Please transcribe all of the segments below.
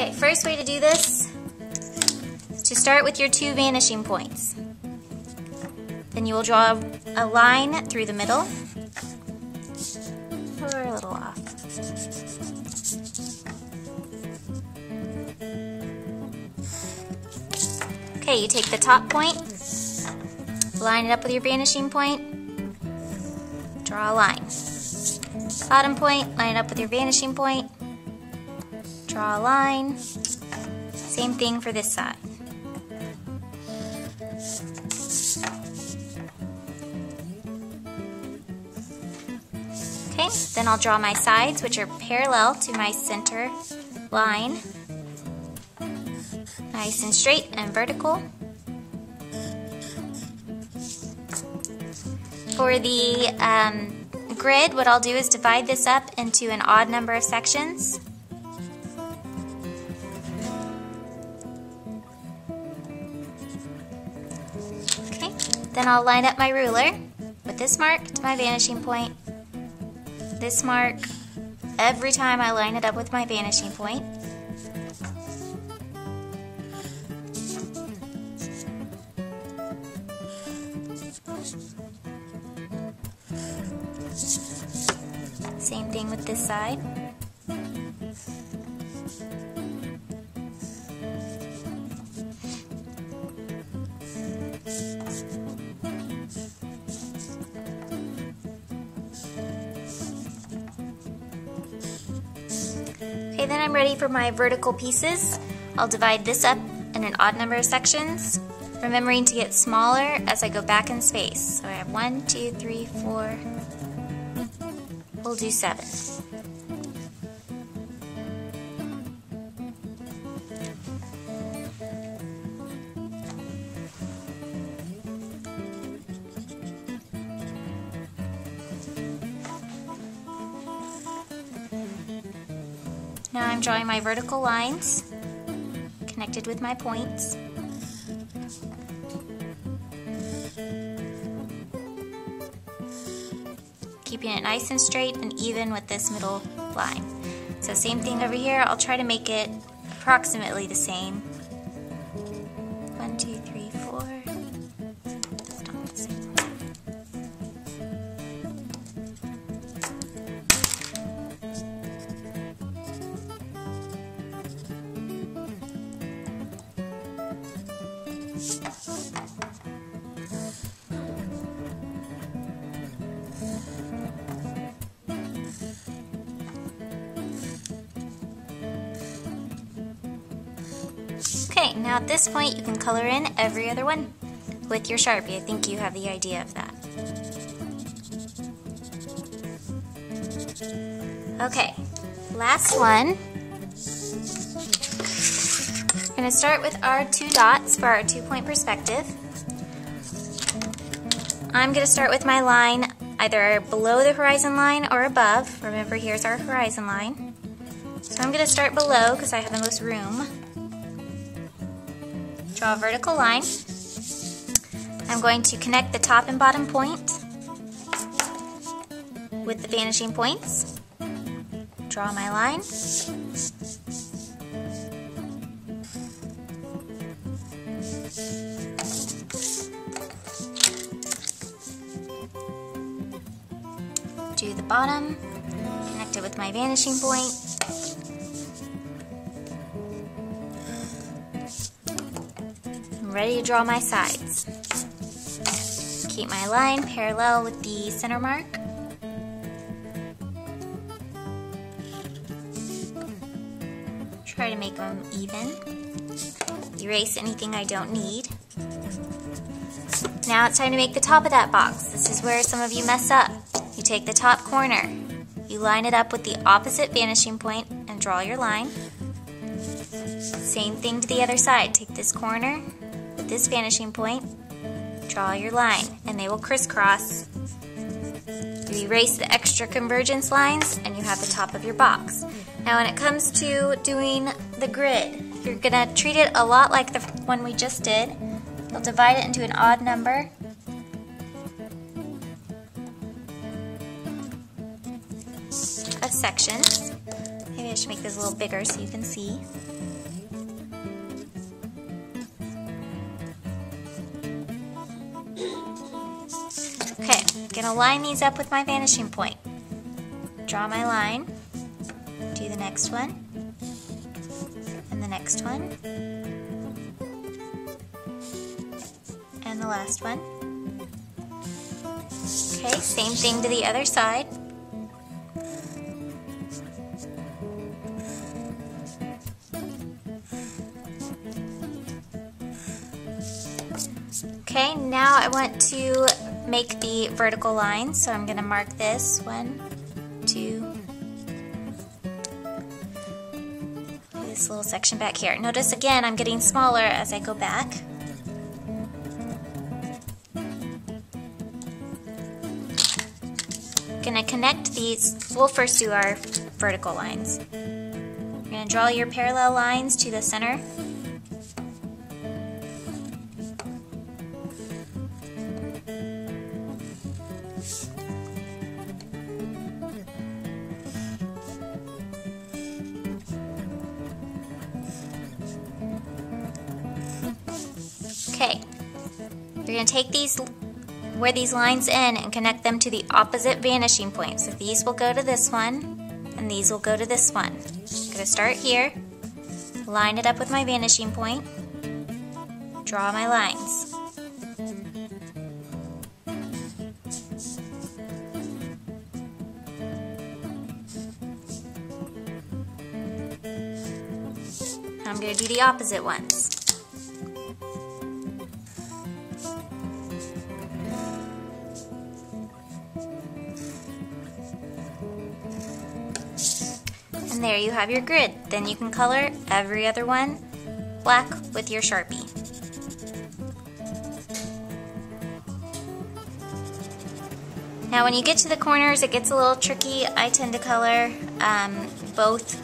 Okay, first way to do this is to start with your 2 vanishing points. Then you will draw a line through the middle, or a little off. Okay, you take the top point, line it up with your vanishing point, draw a line. Bottom point, line it up with your vanishing point, draw a line. Same thing for this side. Okay, then I'll draw my sides, which are parallel to my center line. Nice and straight and vertical. For the grid, what I'll do is divide this up into an odd number of sections. Okay, then I'll line up my ruler with this mark to my vanishing point, this mark, every time I line it up with my vanishing point. Same thing with this side. Okay, then I'm ready for my vertical pieces. I'll divide this up in an odd number of sections, remembering to get smaller as I go back in space. So I have 1, 2, 3, 4. We'll do 7. Now I'm drawing my vertical lines connected with my points. Keeping it nice and straight and even with this middle line. So same thing over here, I'll try to make it approximately the same. 1, 2, 3, 4. That's not the same. Okay, now at this point you can color in every other one with your Sharpie. I think you have the idea of that. Okay, last one. We're going to start with our 2 dots for our 2-point perspective. I'm going to start with my line either below the horizon line or above. Remember, here's our horizon line. So I'm going to start below because I have the most room. Draw a vertical line. I'm going to connect the top and bottom point with the vanishing points. Draw my line. Do the bottom, connect it with my vanishing point. I'm ready to draw my sides. Keep my line parallel with the center mark. Try to make them even. Erase anything I don't need. Now it's time to make the top of that box. This is where some of you mess up. You take the top corner, you line it up with the opposite vanishing point and draw your line. Same thing to the other side. Take this corner with this vanishing point, draw your line, and they will crisscross. You erase the extra convergence lines and you have the top of your box. Now when it comes to doing the grid, you're going to treat it a lot like the one we just did. You'll divide it into an odd number. Of sections. Maybe I should make this a little bigger so you can see. going to line these up with my vanishing point. Draw my line, do the next one, and the next one, and the last one. Okay, same thing to the other side. Okay, now I want to make the vertical line, so I'm going to mark this 1, 2, this little section back here. Notice again I'm getting smaller as I go back. I'm going to connect these. We'll first do our vertical lines. You're going to draw your parallel lines to the center. Okay, you're going to take where these lines end and connect them to the opposite vanishing point. So these will go to this one, and these will go to this one. I'm going to start here, line it up with my vanishing point, draw my lines. I'm going to do the opposite ones. And there you have your grid. Then you can color every other one black with your Sharpie. Now when you get to the corners it gets a little tricky. I tend to color both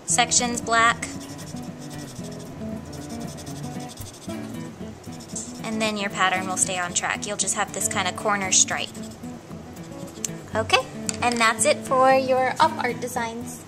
sections black, and then your pattern will stay on track. You'll just have this kind of corner stripe. Okay, and that's it for your op art designs.